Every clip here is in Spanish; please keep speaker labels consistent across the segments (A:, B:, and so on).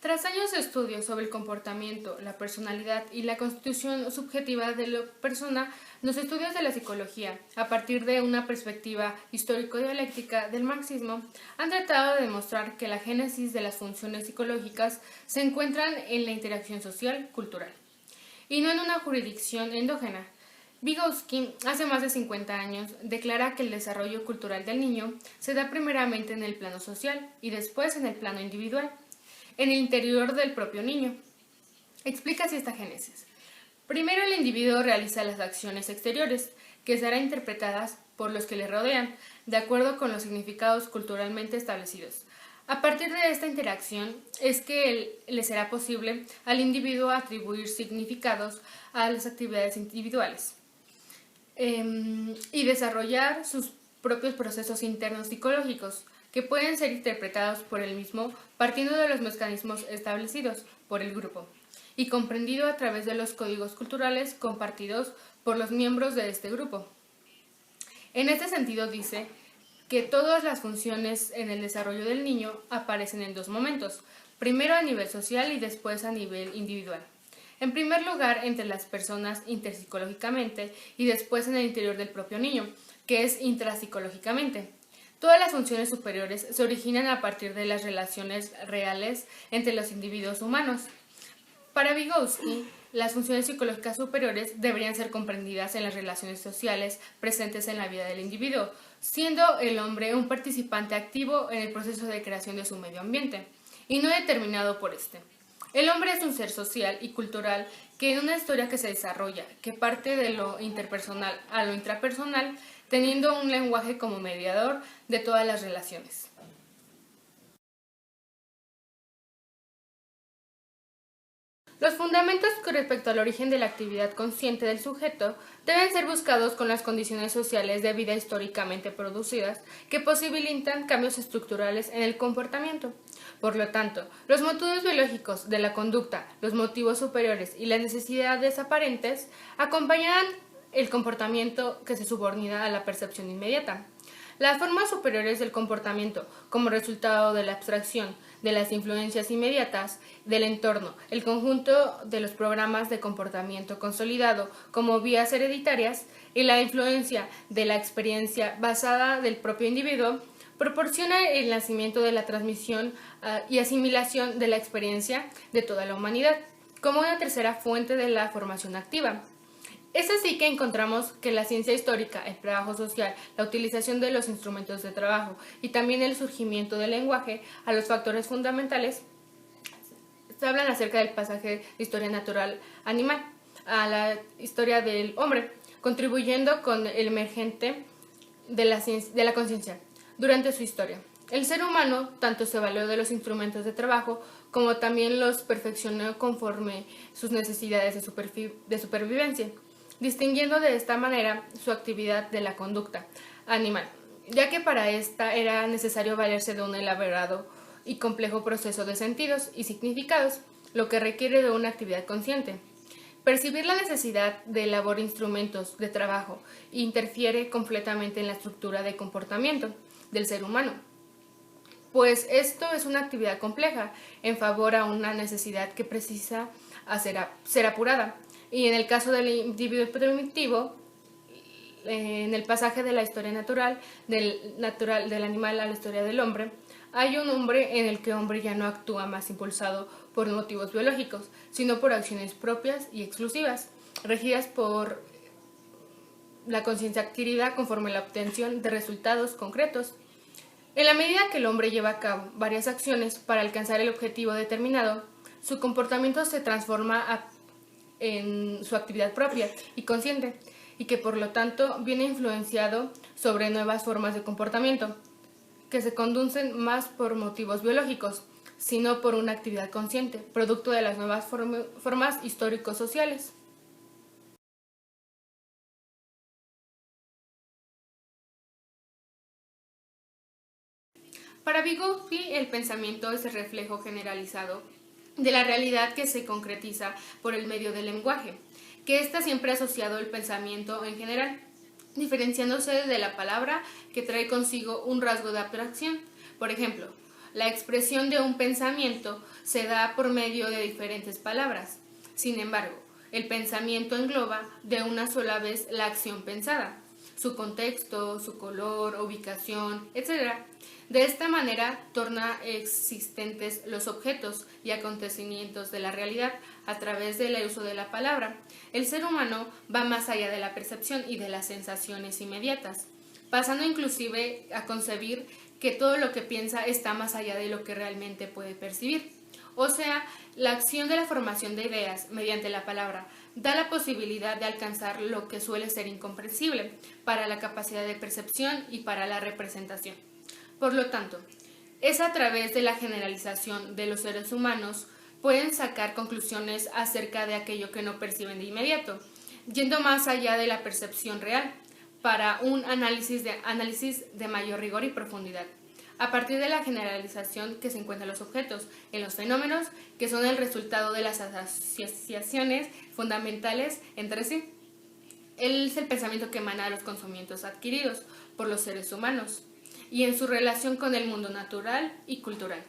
A: Tras años de estudio sobre el comportamiento, la personalidad y la constitución subjetiva de la persona, los estudios de la psicología, a partir de una perspectiva histórico-dialéctica del marxismo, han tratado de demostrar que la génesis de las funciones psicológicas se encuentran en la interacción social-cultural, y no en una jurisdicción endógena. Vygotsky, hace más de 50 años, declara que el desarrollo cultural del niño se da primeramente en el plano social y después en el plano individual, en el interior del propio niño. Explica así esta génesis. Primero el individuo realiza las acciones exteriores, que serán interpretadas por los que le rodean, de acuerdo con los significados culturalmente establecidos. A partir de esta interacción es que le será posible al individuo atribuir significados a las actividades individuales y desarrollar sus propios procesos internos psicológicos, que pueden ser interpretados por él mismo partiendo de los mecanismos establecidos por el grupo y comprendido a través de los códigos culturales compartidos por los miembros de este grupo. En este sentido dice que todas las funciones en el desarrollo del niño aparecen en dos momentos, primero a nivel social y después a nivel individual. En primer lugar, entre las personas interpsicológicamente y después en el interior del propio niño, que es intrapsicológicamente. Todas las funciones superiores se originan a partir de las relaciones reales entre los individuos humanos. Para Vygotsky, las funciones psicológicas superiores deberían ser comprendidas en las relaciones sociales presentes en la vida del individuo, siendo el hombre un participante activo en el proceso de creación de su medio ambiente, y no determinado por este. El hombre es un ser social y cultural que en una historia que se desarrolla, que parte de lo interpersonal a lo intrapersonal, teniendo un lenguaje como mediador de todas las relaciones. Los fundamentos con respecto al origen de la actividad consciente del sujeto deben ser buscados con las condiciones sociales de vida históricamente producidas que posibilitan cambios estructurales en el comportamiento. Por lo tanto, los motivos biológicos de la conducta, los motivos superiores y las necesidades aparentes acompañan el comportamiento que se subordina a la percepción inmediata. Las formas superiores del comportamiento, como resultado de la abstracción de las influencias inmediatas del entorno, el conjunto de los programas de comportamiento consolidado como vías hereditarias y la influencia de la experiencia basada del propio individuo, proporciona el nacimiento de la transmisión y asimilación de la experiencia de toda la humanidad, como una tercera fuente de la formación activa. Es así que encontramos que la ciencia histórica, el trabajo social, la utilización de los instrumentos de trabajo y también el surgimiento del lenguaje a los factores fundamentales se hablan acerca del pasaje de historia natural animal a la historia del hombre, contribuyendo con el emergente de la conciencia durante su historia. El ser humano tanto se valió de los instrumentos de trabajo como también los perfeccionó conforme sus necesidades de supervivencia, distinguiendo de esta manera su actividad de la conducta animal, ya que para esta era necesario valerse de un elaborado y complejo proceso de sentidos y significados, lo que requiere de una actividad consciente. Percibir la necesidad de elaborar instrumentos de trabajo interfiere completamente en la estructura de comportamiento del ser humano, pues esto es una actividad compleja en favor a una necesidad que precisa ser apurada. Y en el caso del individuo primitivo, en el pasaje de la historia natural del animal a la historia del hombre, hay un hombre en el que el hombre ya no actúa más impulsado por motivos biológicos, sino por acciones propias y exclusivas, regidas por la conciencia adquirida conforme a la obtención de resultados concretos. En la medida que el hombre lleva a cabo varias acciones para alcanzar el objetivo determinado, su comportamiento se transforma en su actividad propia y consciente, y que por lo tanto viene influenciado sobre nuevas formas de comportamiento, que se conducen más por motivos biológicos, sino por una actividad consciente, producto de las nuevas formas histórico-sociales. Para Vygotsky, el pensamiento es el reflejo generalizado de la realidad que se concretiza por el medio del lenguaje, que está siempre asociado al pensamiento en general, diferenciándose de la palabra que trae consigo un rasgo de abstracción. Por ejemplo, la expresión de un pensamiento se da por medio de diferentes palabras. Sin embargo, el pensamiento engloba de una sola vez la acción pensada, su contexto, su color, ubicación, etc. De esta manera torna existentes los objetos y acontecimientos de la realidad a través del uso de la palabra. El ser humano va más allá de la percepción y de las sensaciones inmediatas, pasando inclusive a concebir que todo lo que piensa está más allá de lo que realmente puede percibir. O sea, la acción de la formación de ideas mediante la palabra da la posibilidad de alcanzar lo que suele ser incomprensible para la capacidad de percepción y para la representación. Por lo tanto, es a través de la generalización de los seres humanos pueden sacar conclusiones acerca de aquello que no perciben de inmediato, yendo más allá de la percepción real, para un análisis de mayor rigor y profundidad, a partir de la generalización que se encuentran los objetos en los fenómenos, que son el resultado de las asociaciones fundamentales entre sí. Es el pensamiento que emana de los conocimientos adquiridos por los seres humanos y en su relación con el mundo natural y cultural,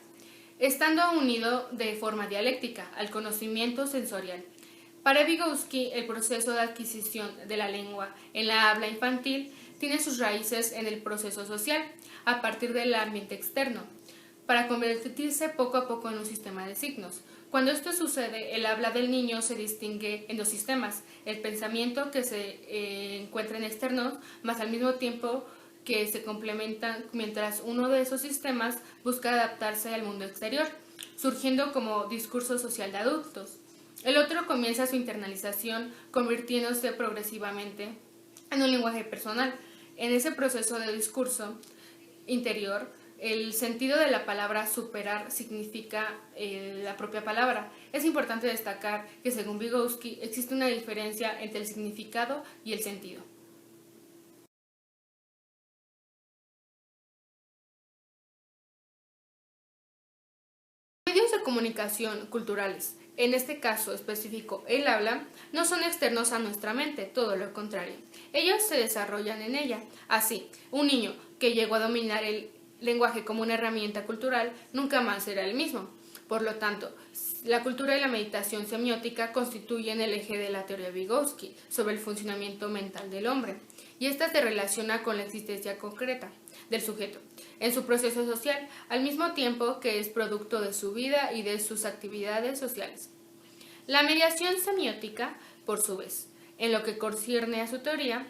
A: estando unido de forma dialéctica al conocimiento sensorial. Para Vygotsky, el proceso de adquisición de la lengua en la habla infantil tiene sus raíces en el proceso social, a partir del ambiente externo, para convertirse poco a poco en un sistema de signos. Cuando esto sucede, el habla del niño se distingue en dos sistemas: el pensamiento que se encuentra en externos, más al mismo tiempo que se complementan mientras uno de esos sistemas busca adaptarse al mundo exterior, surgiendo como discurso social de adultos. El otro comienza su internalización, convirtiéndose progresivamente en un lenguaje personal. En ese proceso de discurso interior, el sentido de la palabra superar significa la propia palabra. Es importante destacar que según Vygotsky existe una diferencia entre el significado y el sentido. Medios de comunicación culturales, en este caso específico el habla, no son externos a nuestra mente, todo lo contrario. Ellos se desarrollan en ella. Así, un niño que llegó a dominar el lenguaje como una herramienta cultural nunca más será el mismo. Por lo tanto, la cultura y la meditación semiótica constituyen el eje de la teoría de Vygotsky sobre el funcionamiento mental del hombre, y esta se relaciona con la existencia concreta del sujeto en su proceso social, al mismo tiempo que es producto de su vida y de sus actividades sociales. La mediación semiótica, por su vez, en lo que concierne a su teoría,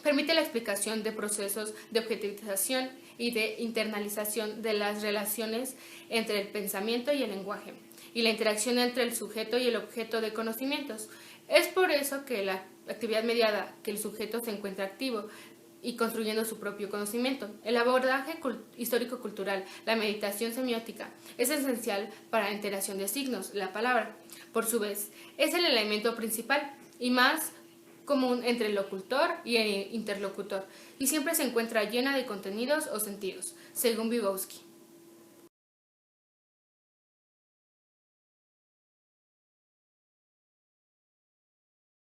A: permite la explicación de procesos de objetivización y de internalización de las relaciones entre el pensamiento y el lenguaje, y la interacción entre el sujeto y el objeto de conocimientos. Es por eso que la actividad mediada, que el sujeto se encuentra activo y construyendo su propio conocimiento. El abordaje histórico-cultural, la meditación semiótica, es esencial para la interacción de signos, la palabra. Por su vez, es el elemento principal y más común entre el locutor y el interlocutor, y siempre se encuentra llena de contenidos o sentidos, según Vygotsky.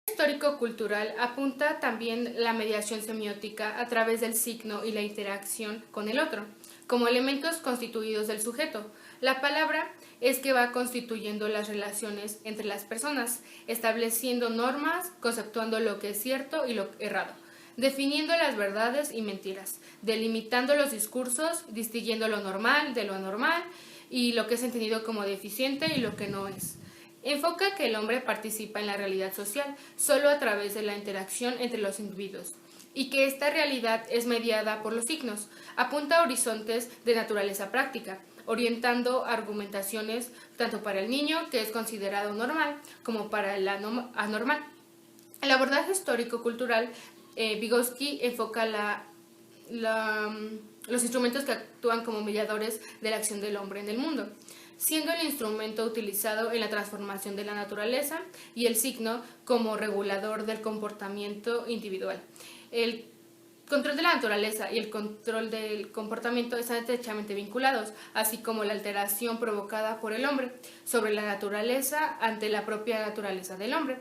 A: Histórico-cultural apunta también la mediación semiótica a través del signo y la interacción con el otro, como elementos constituidos del sujeto. La palabra es que va constituyendo las relaciones entre las personas, estableciendo normas, conceptuando lo que es cierto y lo errado, definiendo las verdades y mentiras, delimitando los discursos, distinguiendo lo normal de lo anormal y lo que es entendido como deficiente y lo que no es. Enfoca que el hombre participa en la realidad social solo a través de la interacción entre los individuos y que esta realidad es mediada por los signos. Apunta a horizontes de naturaleza práctica, orientando argumentaciones tanto para el niño, que es considerado normal, como para el anormal. El abordaje histórico-cultural, Vygotsky enfoca los instrumentos que actúan como mediadores de la acción del hombre en el mundo, siendo el instrumento utilizado en la transformación de la naturaleza y el signo como regulador del comportamiento individual. El control de la naturaleza y el control del comportamiento están estrechamente vinculados, así como la alteración provocada por el hombre sobre la naturaleza ante la propia naturaleza del hombre.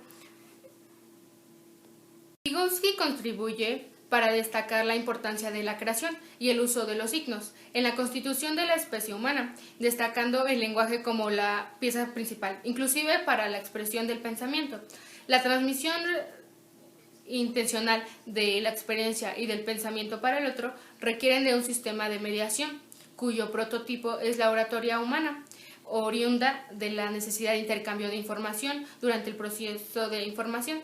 A: Vygotsky contribuye para destacar la importancia de la creación y el uso de los signos en la constitución de la especie humana, destacando el lenguaje como la pieza principal, inclusive para la expresión del pensamiento. La transmisión intencional de la experiencia y del pensamiento para el otro requieren de un sistema de mediación, cuyo prototipo es la oratoria humana, oriunda de la necesidad de intercambio de información durante el proceso de información.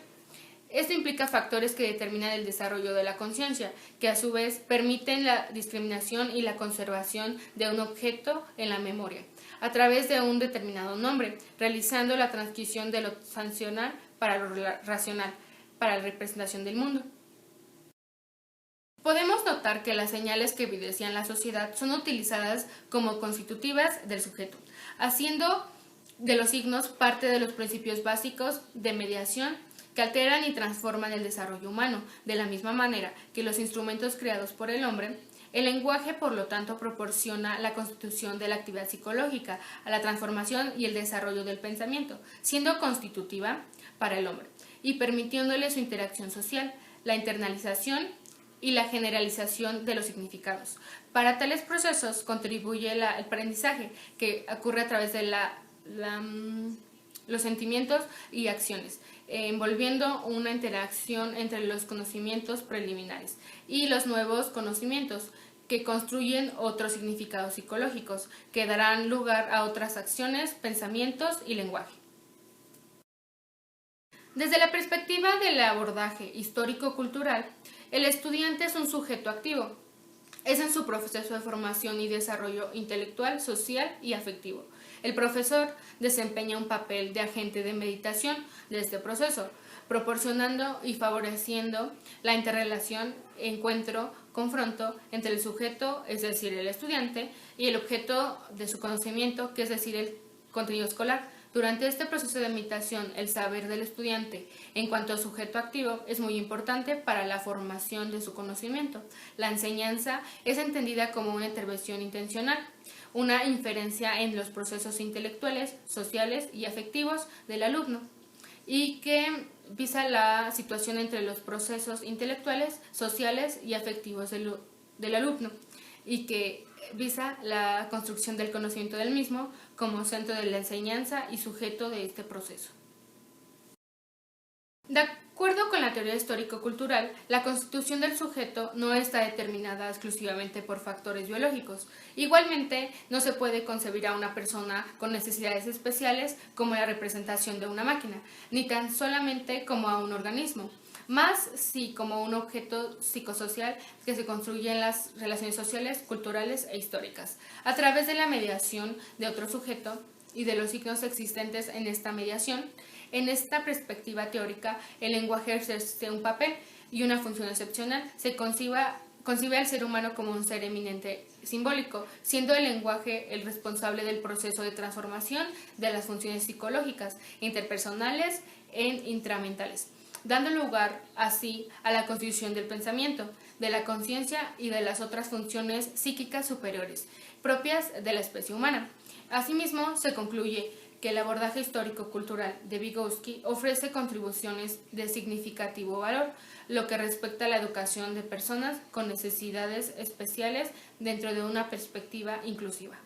A: Esto implica factores que determinan el desarrollo de la conciencia, que a su vez permiten la discriminación y la conservación de un objeto en la memoria, a través de un determinado nombre, realizando la transcripción de lo sancional para lo racional, para la representación del mundo. Podemos notar que las señales que evidencian la sociedad son utilizadas como constitutivas del sujeto, haciendo de los signos parte de los principios básicos de mediación que alteran y transforman el desarrollo humano. De la misma manera que los instrumentos creados por el hombre, el lenguaje, por lo tanto, proporciona la constitución de la actividad psicológica, a la transformación y el desarrollo del pensamiento, siendo constitutiva para el hombre y permitiéndole su interacción social, la internalización y la generalización de los significados. Para tales procesos contribuye el aprendizaje, que ocurre a través de los sentimientos y acciones, envolviendo una interacción entre los conocimientos preliminares y los nuevos conocimientos que construyen otros significados psicológicos que darán lugar a otras acciones, pensamientos y lenguaje. Desde la perspectiva del abordaje histórico-cultural, el estudiante es un sujeto activo. Es en su proceso de formación y desarrollo intelectual, social y afectivo. El profesor desempeña un papel de agente de meditación de este proceso, proporcionando y favoreciendo la interrelación, encuentro, confronto entre el sujeto, es decir, el estudiante, y el objeto de su conocimiento, que es decir, el contenido escolar. Durante este proceso de meditación, el saber del estudiante en cuanto a sujeto activo es muy importante para la formación de su conocimiento. La enseñanza es entendida como una intervención intencional, una inferencia en los procesos intelectuales, sociales y afectivos del alumno, y que visa la situación entre los procesos intelectuales, sociales y afectivos del alumno, y que visa la construcción del conocimiento del mismo como centro de la enseñanza y sujeto de este proceso. De acuerdo con la teoría histórico-cultural, la constitución del sujeto no está determinada exclusivamente por factores biológicos. Igualmente, no se puede concebir a una persona con necesidades especiales como la representación de una máquina, ni tan solamente como a un organismo, más sí como un objeto psicosocial que se construye en las relaciones sociales, culturales e históricas, a través de la mediación de otro sujeto y de los signos existentes en esta mediación. En esta perspectiva teórica, el lenguaje ejerce un papel y una función excepcional. Se concibe al ser humano como un ser eminente simbólico, siendo el lenguaje el responsable del proceso de transformación de las funciones psicológicas, interpersonales e intramentales, dando lugar así a la constitución del pensamiento, de la conciencia y de las otras funciones psíquicas superiores, propias de la especie humana. Asimismo, se concluye que el abordaje histórico-cultural de Vygotsky ofrece contribuciones de significativo valor, lo que respecta a la educación de personas con necesidades especiales dentro de una perspectiva inclusiva.